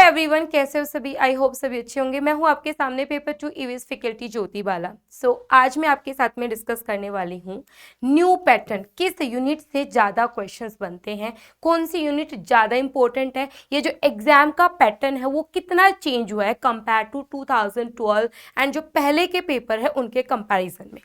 Everyone, कैसे हो सभी। आई होप सभी अच्छे होंगे। मैं हूं आपके सामने पेपर 2 ईवीएस फैकल्टी ज्योति बाला। आज मैं आपके साथ में डिस्कस करने वाली हूं न्यू पैटर्न, किस यूनिट से ज़्यादा क्वेश्चंस बनते हैं, कौन सी यूनिट ज़्यादा इंपॉर्टेंट है, ये जो एग्जाम का पैटर्न है वो कितना चेंज हुआ है कंपेयर टू 2012 एंड जो पहले के पेपर है उनके कंपैरिजन में।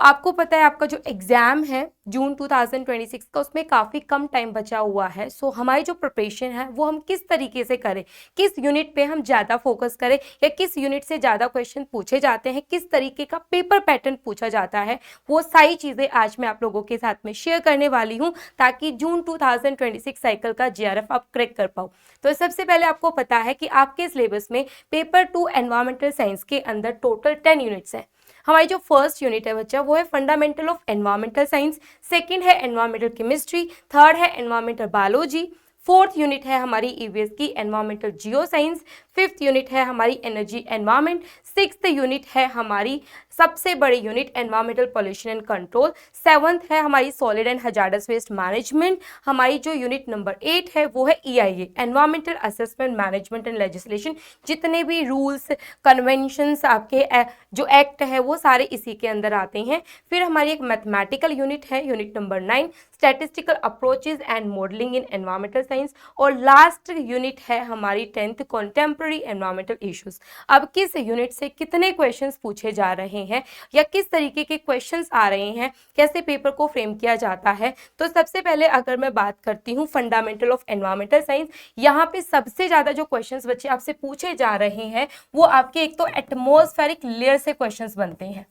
आपको पता है आपका जो एग्ज़ाम है जून 2026 का, उसमें काफ़ी कम टाइम बचा हुआ है। हमारी जो प्रिपरेशन है वो हम किस तरीके से करें, किस यूनिट पे हम ज़्यादा फोकस करें या किस यूनिट से ज़्यादा क्वेश्चन पूछे जाते हैं, किस तरीके का पेपर पैटर्न पूछा जाता है, वो सारी चीज़ें आज मैं आप लोगों के साथ में शेयर करने वाली हूँ ताकि जून 2026 साइकिल का जीआरएफ आप क्रैक कर पाओ। तो सबसे पहले आपको पता है कि आपके सिलेबस में पेपर 2 एनवायरमेंटल साइंस के अंदर टोटल 10 यूनिट्स हैं। हमारी जो फर्स्ट यूनिट है बच्चा वो है fundamental of environmental science, second है एनवायरमेंटल केमिस्ट्री, थर्ड है एनवायरमेंटल बायोलॉजी, फोर्थ यूनिट है हमारी ईवीएस की environmental geo science, fifth unit है हमारी एनर्जी एनवायरमेंट, सिक्स्थ यूनिट है हमारी सबसे बड़ी unit environmental pollution and control, seventh है हमारी solid and hazardous waste management, हमारी जो यूनिट नंबर 8 है वो है EIA environmental assessment management and legislation. जितने भी रूल्स कन्वेंशंस आपके जो एक्ट है वो सारे इसी के अंदर आते हैं। फिर हमारी एक मैथमेटिकल यूनिट है, unit number 9 statistical approaches and modelling in environmental science, और लास्ट यूनिट है हमारी 10th कॉन्टेम्प्रेरी एनवायरमेंटल इश्यूज। अब किस यूनिट से कितने क्वेश्चंस पूछे जा रहे हैं या किस तरीके के क्वेश्चंस आ रहे हैं, कैसे पेपर को फ्रेम किया जाता है, तो सबसे पहले अगर मैं बात करती हूँ फंडामेंटल ऑफ एनवायरमेंटल साइंस, यहाँ पे सबसे ज्यादा जो क्वेश्चंस बच्चे आपसे पूछे जा रहे हैं वो आपके एक तो एटमॉस्फेरिक लेयर से क्वेश्चंस बनते हैं।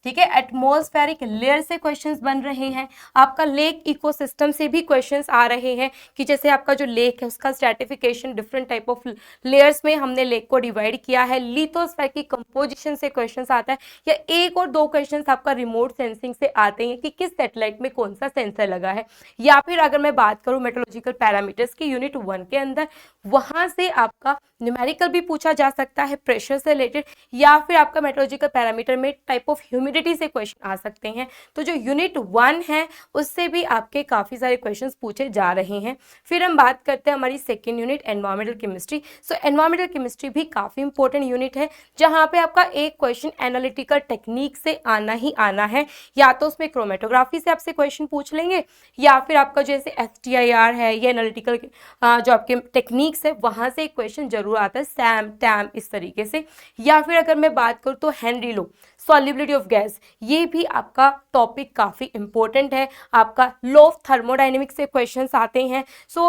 ठीक है, एटमॉस्फेरिक लेयर से क्वेश्चंस बन रहे हैं, आपका लेक इकोसिस्टम से भी क्वेश्चंस आ रहे हैं कि जैसे आपका जो लेक है उसका stratification different type of layers में हमने लेक को डिवाइड किया है, लिथोस्फीयर की कंपोजिशन से क्वेश्चंस आता है, या एक और दो क्वेश्चंस आपका रिमोट सेंसिंग से आते हैं कि किस सैटेलाइट में कौन सा सेंसर लगा है, या फिर अगर मैं बात करूं मेट्रोलॉजिकल पैरामीटर्स की यूनिट 1 के अंदर, वहां से आपका न्यूमेरिकल भी पूछा जा सकता है प्रेशर से रिलेटेड, या फिर आपका मेट्रोलॉजिकल पैरामीटर में टाइप ऑफ ह्यूमिडिटी से क्वेश्चन आ सकते हैं। तो जो यूनिट 1 है उससे भी आपके काफ़ी सारे क्वेश्चंस पूछे जा रहे हैं। फिर हम बात करते हैं हमारी second unit environmental chemistry. Environmental chemistry भी काफ़ी इंपॉर्टेंट यूनिट है जहाँ पे आपका एक क्वेश्चन एनालिटिकल टेक्निक से आना ही आना है, या तो उसमें क्रोमेटोग्राफी से आपसे क्वेश्चन पूछ लेंगे, या फिर आपका जैसे STIR है या एनालिटिकल जो आपके टेक्निक्स है वहाँ से एक क्वेश्चन जरूर आता है, सैम टैम इस तरीके से। या फिर अगर मैं बात करूँ तो Henry low solubility of gas, ये भी आपका टॉपिक काफ़ी इंपॉर्टेंट है, आपका लॉ ऑफ थर्मोडायनेमिक्स से क्वेश्चंस आते हैं।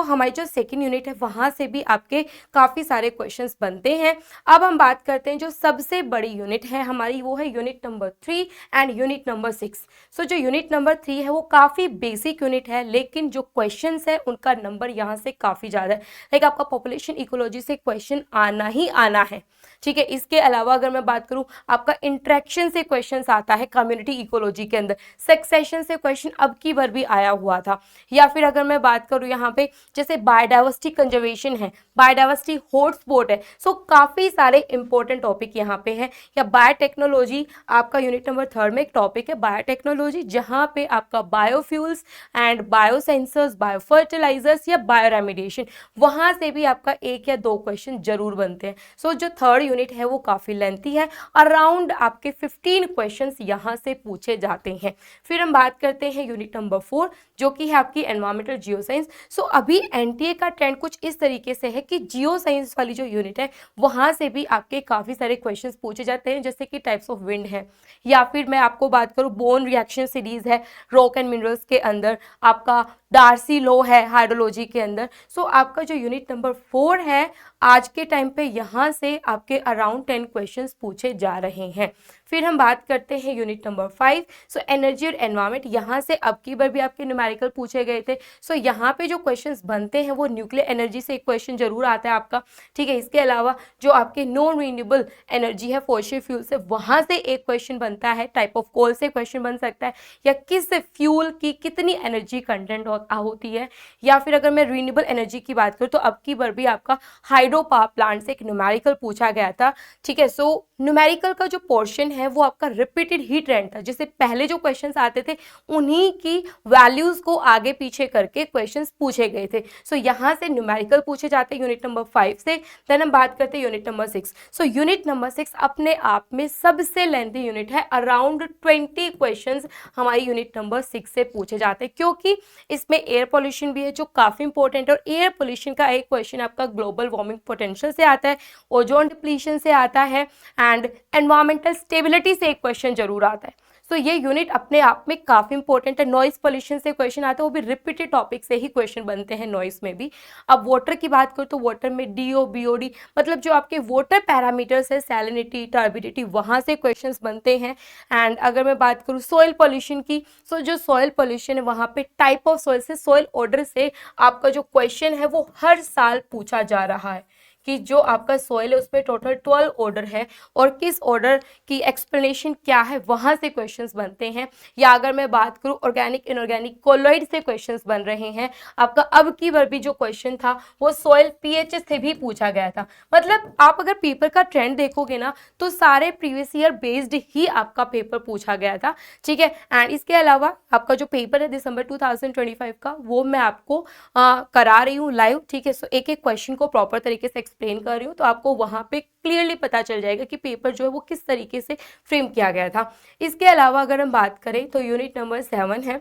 हमारी जो सेकंड यूनिट है वहाँ से भी आपके काफ़ी सारे क्वेश्चंस बनते हैं। अब हम बात करते हैं जो सबसे बड़ी यूनिट है हमारी, वो है unit number 3 and unit number 6। जो यूनिट नंबर 3 है वो काफ़ी बेसिक यूनिट है, लेकिन जो क्वेश्चंस है उनका नंबर यहाँ से काफ़ी ज़्यादा है। लाइक आपका पॉपुलेशन इकोलॉजी से क्वेश्चन आना ही आना है। ठीक है, इसके अलावा अगर मैं बात करूं आपका इंट्रैक्शन से क्वेश्चंस आता है कम्युनिटी इकोलॉजी के अंदर, सक्सेशन से क्वेश्चन अब की बार भी आया हुआ था। या फिर अगर मैं बात करूं यहाँ पे जैसे बायोडाइवर्सिटी कंजर्वेशन है, बायोडाइवर्सिटी हॉटस्पॉट है, काफ़ी सारे इंपॉर्टेंट टॉपिक यहाँ पे है। या बायोटेक्नोलॉजी आपका यूनिट नंबर 3 में एक टॉपिक है बायोटेक्नोलॉजी, जहाँ पे आपका बायोफ्यूल्स एंड बायोसेंसर्स, बायोफर्टिलाइजर्स या बायोरेमिडिएशन, वहाँ से भी आपका एक या दो क्वेश्चन जरूर बनते हैं। जो थर्ड यूनिट है वो काफ़ी लेंथी है, अराउंड आपके 15 क्वेश्चंस यहाँ से पूछे जाते हैं। फिर हम बात करते हैं यूनिट नंबर 4 जो कि है आपकी एनवायरमेंटल जियो साइंस। अभी NTA का ट्रेंड कुछ इस तरीके से है कि जियो साइंस वाली जो यूनिट है वहाँ से भी आपके काफ़ी सारे क्वेश्चंस पूछे जाते हैं, जैसे कि टाइप्स ऑफ विंड है, या फिर मैं आपको बात करूँ बोन रिएक्शन सीरीज है रॉक एंड मिनरल्स के अंदर, आपका डार्सी लॉ है हाइड्रोलॉजी के अंदर। आपका जो यूनिट नंबर 4 है आज के टाइम पे यहाँ से आपके अराउंड 10 क्वेश्चंस पूछे जा रहे हैं। फिर हम बात करते हैं यूनिट नंबर 5 एनर्जी और एनवायरमेंट, यहाँ से अब की बार भी आपके न्यूमेरिकल पूछे गए थे। यहाँ पे जो क्वेश्चंस बनते हैं वो न्यूक्लियर एनर्जी से एक क्वेश्चन जरूर आता है आपका। ठीक है, इसके अलावा जो आपके नॉन रिन्यूएबल एनर्जी है फॉसिल फ्यूल से, वहाँ से एक क्वेश्चन बनता है, टाइप ऑफ कोल से क्वेश्चन बन सकता है, या किस फ्यूल की कितनी एनर्जी कंटेंट होती है। या फिर अगर मैं रिन्यूएबल एनर्जी की बात करूँ तो अब की बार भी आपका हाइड्रो पावर प्लांट से एक न्यूमेरिकल पूछा गया था, ठीक है। सो न्यूमेरिकल का जो पोर्शन है वो आपका रिपीटेड ही ट्रेंड था, जैसे पहले जो क्वेश्चंस आते थे उन्हीं की वैल्यूज को आगे पीछे करके क्वेश्चंस पूछे गए थे। सो यहाँ से न्यूमेरिकल पूछे जाते हैं यूनिट नंबर 5 से। देन हम बात करते हैं unit number 6। So unit number 6 अपने आप में सबसे लेंथी यूनिट है, अराउंड 20 क्वेश्चंस हमारी यूनिट नंबर 6 से पूछे जाते हैं, क्योंकि इसमें एयर पोल्यूशन भी है जो काफी इंपॉर्टेंट है। और एयर पोल्यूशन का एक क्वेश्चन आपका ग्लोबल वार्मिंग पोटेंशियल से आता है, ओजोन डिप्लीशन से आता है एंड एनवायरमेंटल स्टेबिलिटी से एक क्वेश्चन जरूर आता है। सो ये यूनिट अपने आप में काफी इंपॉर्टेंट है। नॉइज पोल्यूशन से क्वेश्चन आता है, वो भी रिपीटेड टॉपिक से ही क्वेश्चन बनते हैं नॉइज में भी। अब वाटर की बात करो तो वाटर में डीओ बीओडी मतलब जो आपके वाटर पैरामीटर्स है, सैलिनिटी, टर्बिडिटी, वहां से क्वेश्चंस बनते हैं। एंड अगर मैं बात करूँ सॉइल पोल्यूशन की, सो जो सॉइल पोल्यूशन है वहां पे टाइप ऑफ सॉइल से, सॉइल ऑर्डर से आपका जो क्वेश्चन है वो हर साल पूछा जा रहा है कि जो आपका सॉइल है उसमें टोटल 12 ऑर्डर है और किस ऑर्डर की एक्सप्लेनेशन क्या है, वहां से क्वेश्चंस बनते हैं। या अगर मैं बात करूं ऑर्गेनिक इनऑर्गेनिक कोलॉइड से क्वेश्चंस बन रहे हैं। आपका अब की बार भी जो क्वेश्चन था वो सॉइल पीएच से भी पूछा गया था। मतलब आप अगर पेपर का ट्रेंड देखोगे ना तो सारे प्रीवियस ईयर बेस्ड ही आपका पेपर पूछा गया था, ठीक है। एंड इसके अलावा आपका जो पेपर है दिसंबर 2025 का वो मैं आपको करा रही हूँ लाइव, ठीक है। सो एक एक क्वेश्चन को प्रॉपर तरीके से एक्सप्लेन कर रही हूँ, तो आपको वहां पे क्लियरली पता चल जाएगा कि पेपर जो है वो किस तरीके से फ्रेम किया गया था। इसके अलावा अगर हम बात करें तो यूनिट नंबर 7 है।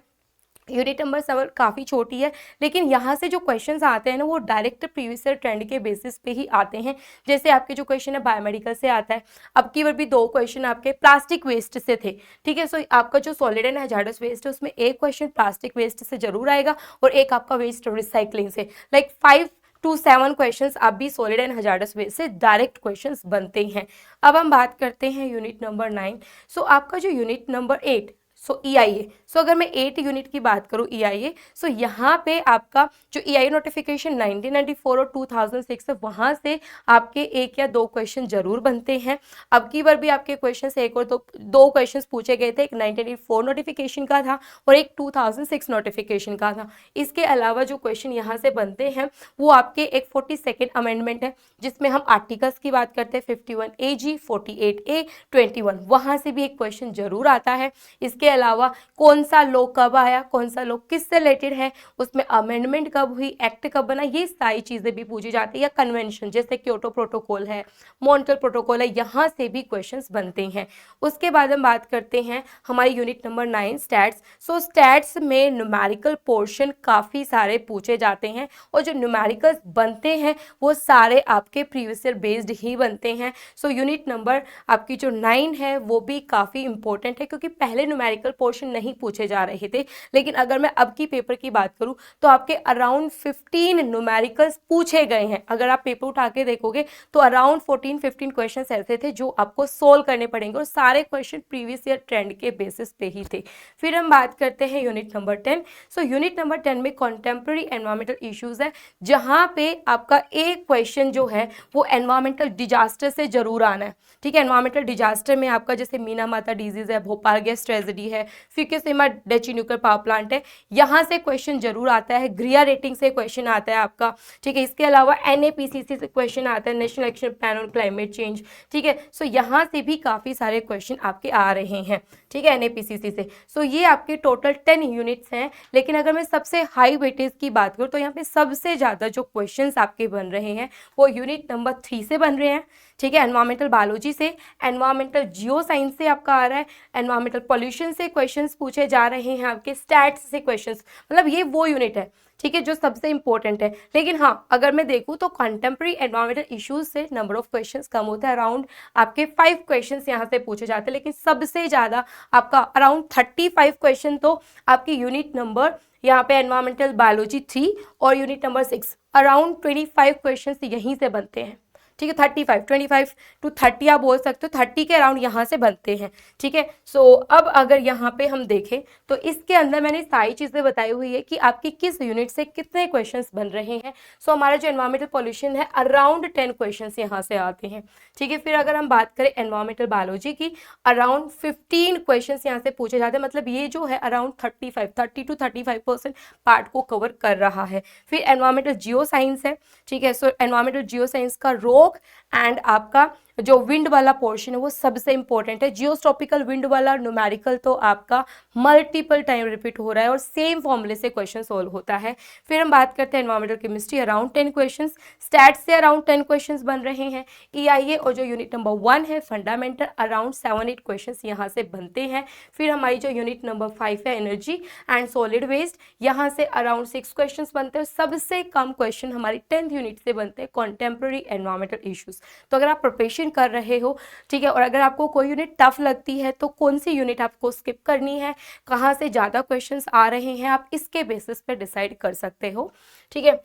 यूनिट नंबर 7 काफ़ी छोटी है, लेकिन यहाँ से जो क्वेश्चंस आते हैं ना वो डायरेक्ट प्रीवियस ईयर ट्रेंड के बेसिस पे ही आते हैं। जैसे आपके जो क्वेश्चन है बायोमेडिकल से आता है, अब की बार भी 2 क्वेश्चन आपके प्लास्टिक वेस्ट से थे, ठीक है। सो आपका जो सॉलिड एंड हैजार्डस वेस्ट है उसमें एक क्वेश्चन प्लास्टिक वेस्ट से जरूर आएगा और एक आपका वेस्ट रिसाइकलिंग से। लाइक 5 to 7 क्वेश्चंस आप भी सॉलिड एंड हजार्डस वेस्ट से डायरेक्ट क्वेश्चंस बनते हैं। अब हम बात करते हैं यूनिट नंबर 9। सो आपका जो यूनिट नंबर 8 सो EIA, सो अगर मैं 8 यूनिट की बात करूँ EIA, सो यहाँ पे आपका जो EIA नोटिफिकेशन 1994 और 2006 है वहाँ से आपके एक या 2 क्वेश्चन जरूर बनते हैं। अब की बार भी आपके क्वेश्चन से एक और दो क्वेश्चन पूछे गए थे, एक 1994 नोटिफिकेशन का था और एक 2006 नोटिफिकेशन का था। इसके अलावा जो क्वेश्चन यहाँ से बनते हैं वो आपके एक 42nd अमेंडमेंट है जिसमें हम आर्टिकल्स की बात करते हैं 51AG, 48A, 21, वहाँ से भी एक क्वेश्चन जरूर आता है। इसके अलावा कौन सा लॉ कब आया, कौन सा लॉ किससे रिलेटेड है, उसमें अमेंडमेंट कब हुई, एक्ट कब बना, ये सारी चीजें भी पूछी जाती है। या कन्वेंशन जैसे क्योटो प्रोटोकॉल है, मॉन्ट्रियल प्रोटोकॉल है, यहाँ से भी क्वेश्चंस बनते हैं। उसके बाद हम बात करते हैं हमारी यूनिट नंबर 9 स्टैट्स। सो स्टैट्स में न्यूमेरिकल पोर्शन काफी सारे पूछे जाते हैं और जो न्यूमेरिकल्स बनते हैं वो सारे आपके प्रीवियस ईयर बेस्ड ही बनते हैं। सो यूनिट नंबर आपकी जो 9 है वो भी काफी इंपॉर्टेंट है, क्योंकि पहले न्यूमेरिकल पोर्शन नहीं पूछे जा रहे थे, लेकिन अगर मैं अब की पेपर की बात करूं तो आपके अराउंड 15 न्यूमेरिकल्स पूछे गए हैं। अगर आप पेपर उठा के देखोगे तो अराउंड 14-15 क्वेश्चंस ऐसे थे जो आपको सोल्व करने पड़ेंगे और सारे क्वेश्चन प्रीवियस ईयर ट्रेंड के बेसिस पे ही थे। फिर हम बात करते हैं unit number 10। So unit number 10 में कॉन्टेम्प्रेरी एनवायरमेंटल इश्यूज है, जहां पे आपका एक क्वेश्चन जो है वो एनवायरमेंटल डिजास्टर से जरूर आना है, ठीक है। एनवायरमेंटल डिजास्टर में आपका जैसे मीना माता डिजीज है, भोपाल गैस ट्रेजेडी है, फ्यूकुशिमा डेची न्यूक्लियर पावर प्लांट है, यहाँ से क्वेश्चन जरूर आता है। ग्रिया रेटिंग से क्वेश्चन आता है आपका, ठीक है। इसके अलावा NAPCC से क्वेश्चन आता है, national action plan on climate change, ठीक है। सो यहाँ से भी काफी सारे क्वेश्चन आपके आ रहे हैं, ठीक है, NAPCC से। सो ये आपके टोटल 10 यूनिट्स हैं, लेकिन अगर मैं सबसे हाई वेटेज की बात करूँ तो यहाँ पे सबसे ज्यादा जो क्वेश्चन आपके बन रहे हैं वो यूनिट नंबर 3 से बन रहे हैं, ठीक है। एनवायरमेंटल बायोलॉजी से, एनवायरमेंटल जियो साइंस से आपका आ रहा है, एनवायरमेंटल पॉल्यूशन से क्वेश्चंस पूछे जा रहे हैं आपके, स्टैट्स से क्वेश्चंस, मतलब ये वो यूनिट है, ठीक है, जो सबसे इंपॉर्टेंट है। लेकिन हाँ, अगर मैं देखूँ तो कंटेम्प्रेरी एनवायरमेंटल इश्यूज से नंबर ऑफ क्वेश्चंस कम होता है, अराउंड आपके 5 क्वेश्चंस यहाँ से पूछे जाते हैं, लेकिन सबसे ज्यादा आपका अराउंड 35 क्वेश्चन तो आपकी यूनिट नंबर यहाँ पे एनवायरमेंटल बायोलॉजी 3 और यूनिट नंबर 6 अराउंड 25 क्वेश्चंस यहीं से बनते हैं, ठीक है, 35, 25 to 30 आप बोल सकते हो, 30 के अराउंड यहाँ से बनते हैं। ठीक है, सो अब अगर यहाँ पे हम देखें तो इसके अंदर मैंने सारी चीज़ें बताई हुई है कि आपकी किस यूनिट से कितने क्वेश्चंस बन रहे हैं। सो हमारा जो एनवायरमेंटल पॉल्यूशन है अराउंड 10 क्वेश्चंस यहाँ से आते हैं। ठीक है, फिर अगर हम बात करें एनवायरमेंटल बायोलॉजी की, अराउंड 15 क्वेश्चंस यहाँ से पूछे जाते हैं, मतलब ये जो है अराउंड 30 to 35% पार्ट को कवर कर रहा है। फिर एनवायरमेंटल जियो साइंस है। ठीक है, सो एनवायरमेंटल जियो साइंस का रोक एंड आपका जो विंड वाला पोर्शन है वो सबसे इंपॉर्टेंट है। जियोस्ट्रॉपिकल विंड वाला न्यूमेरिकल तो आपका मल्टीपल टाइम रिपीट हो रहा है और सेम फॉर्मूले से क्वेश्चन सोल्व होता है। फिर हम बात करते हैं environmental chemistry, around 10 questions, stat से अराउंड 10 क्वेश्चंस बन रहे हैं। EIA और जो यूनिट नंबर 1 है फंडामेंटल, अराउंड 7-8 क्वेश्चंस यहाँ से बनते हैं। फिर हमारी जो यूनिट नंबर 5 है एनर्जी एंड सॉलिड वेस्ट, यहाँ से अराउंड 6 क्वेश्चंस बनते हैं। सबसे कम क्वेश्चन हमारी 10th यूनिट से बनते हैं, कॉन्टेम्प्रेरी एनवायरमेंटल इश्यूज। तो अगर आप प्रिपरेशन कर रहे हो, ठीक है, और अगर आपको कोई यूनिट टफ लगती है तो कौन सी यूनिट आपको स्किप करनी है, कहाँ से ज़्यादा क्वेश्चंस आ रहे हैं, आप इसके बेसिस पे डिसाइड कर सकते हो। ठीक है,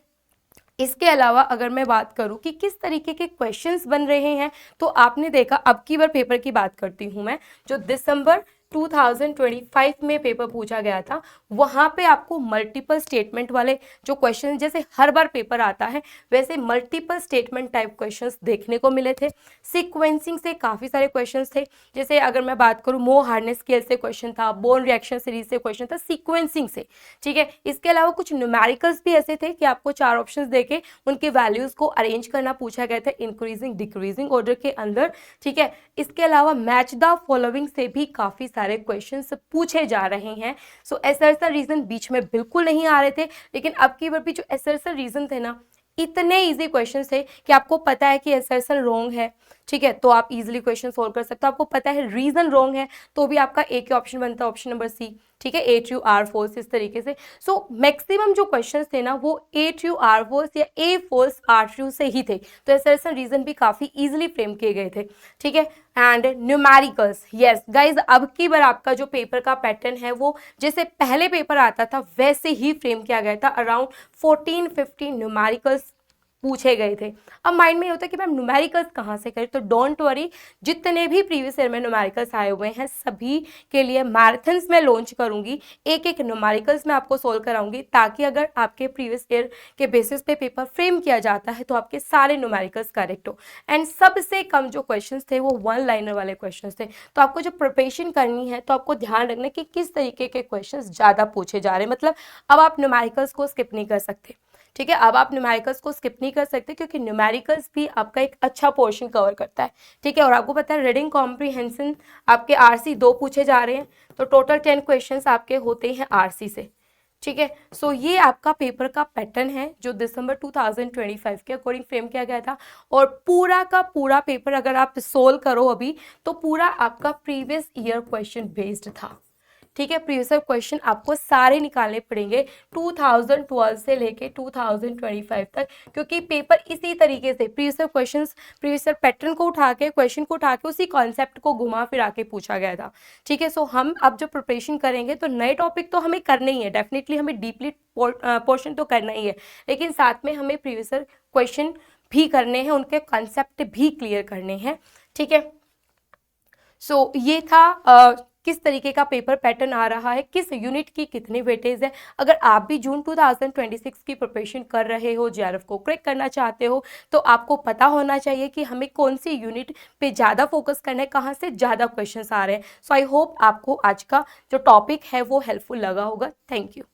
इसके अलावा अगर मैं बात करूं कि किस तरीके के क्वेश्चंस बन रहे हैं, तो आपने देखा, अब की बार पेपर की बात करती हूं मैं, जो दिसंबर 2025 में पेपर पूछा गया था, वहाँ पे आपको मल्टीपल स्टेटमेंट वाले जो क्वेश्चन, जैसे हर बार पेपर आता है वैसे मल्टीपल स्टेटमेंट टाइप क्वेश्चंस देखने को मिले थे। सीक्वेंसिंग से काफ़ी सारे क्वेश्चंस थे, जैसे अगर मैं बात करूँ मोह हार्डनेस स्केल से क्वेश्चन था, बोन रिएक्शन सीरीज से क्वेश्चन था, सीक्वेंसिंग से। ठीक है, इसके अलावा कुछ न्यूमेरिकल्स भी ऐसे थे कि आपको 4 ऑप्शन देके उनके वैल्यूज़ को अरेंज करना पूछा गया था इंक्रीजिंग डिक्रीजिंग ऑर्डर के अंदर। ठीक है, इसके अलावा मैच द फॉलोइंग से भी काफ़ी सारे क्वेश्चंस पूछे जा रहे हैं। सो असर्शन रीजन बीच में बिल्कुल नहीं आ रहे थे, लेकिन अब की बार भी जो असर्शन रीजन थे ना, इतने इजी क्वेश्चंस थे कि आपको पता है कि असर्शन रॉन्ग है, ठीक है, तो आप इजीली क्वेश्चन सोल्व कर सकते हो। आपको पता है रीजन रॉन्ग है तो भी आपका एक ही ऑप्शन बनता है, ऑप्शन नंबर सी। ठीक है, A true R false, इस तरीके से। सो मैक्सिमम जो क्वेश्चंस थे ना वो A true R false या A false R true से ही थे, तो असर्शन रीजन भी काफी इजीली फ्रेम किए गए थे। ठीक है, एंड न्यूमेरिकल्स, यस गाइज, अब की बार आपका जो पेपर का पैटर्न है वो जैसे पहले पेपर आता था वैसे ही फ्रेम किया गया था। अराउंड 14-15 न्यूमेरिकल्स पूछे गए थे। अब माइंड में ये होता है कि मैम न्यूमेरिकल्स कहाँ से करें, तो डोंट वरी, जितने भी प्रीवियस ईयर में न्यूमेरिकल्स आए हुए हैं सभी के लिए मैराथन्स में लॉन्च करूंगी, एक एक न्यूमेरिकल्स में आपको सोल्व कराऊंगी, ताकि अगर आपके प्रीवियस ईयर के बेसिस पे पेपर फ्रेम किया जाता है तो आपके सारे न्यूमेरिकल्स करेक्ट हो। एंड सबसे कम जो क्वेश्चंस थे वो 1 लाइनर वाले क्वेश्चंस थे। तो आपको जो प्रिपरेशन करनी है तो आपको ध्यान रखना कि किस तरीके के क्वेश्चंस ज़्यादा पूछे जा रहे हैं। मतलब अब आप न्यूमेरिकल्स को स्किप नहीं कर सकते। ठीक है, अब आप न्यूमेरिकल्स को स्किप नहीं कर सकते क्योंकि न्यूमेरिकल्स भी आपका एक अच्छा पोर्शन कवर करता है। ठीक है, और आपको पता है रीडिंग कॉम्प्रीहेंशन आपके RC 2 पूछे जा रहे हैं, तो टोटल 10 क्वेश्चंस आपके होते हैं RC से। ठीक है, सो ये आपका पेपर का पैटर्न है जो दिसंबर 2025 के अकॉर्डिंग फ्रेम किया गया था। और पूरा का पूरा पेपर अगर आप सोल्व करो अभी तो पूरा आपका प्रीवियस ईयर क्वेश्चन बेस्ड था। ठीक है, प्रीवियस ईयर क्वेश्चन आपको सारे निकालने पड़ेंगे 2012 से लेके 2025 तक, क्योंकि पेपर इसी तरीके से previous year questions, previous year pattern को उठा के, क्वेश्चन को उठा के उसी कॉन्सेप्ट को घुमा फिरा के पूछा गया था। ठीक है, सो हम अब जो प्रिपरेशन करेंगे तो नए टॉपिक तो हमें करने ही है, डेफिनेटली हमें डीपली पोर्शन तो करना ही है, लेकिन साथ में हमें प्रीवियस ईयर क्वेश्चन भी करने हैं, उनके कॉन्सेप्ट भी क्लियर करने हैं। ठीक है, सो ये था किस तरीके का पेपर पैटर्न आ रहा है, किस यूनिट की कितनी वेटेज है। अगर आप भी जून 2026 की प्रिपरेशन कर रहे हो, JRF को क्रैक करना चाहते हो, तो आपको पता होना चाहिए कि हमें कौन सी यूनिट पे ज़्यादा फोकस करना है, कहाँ से ज़्यादा क्वेश्चंस आ रहे हैं। सो आई होप आपको आज का जो टॉपिक है वो हेल्पफुल लगा होगा। Thank you.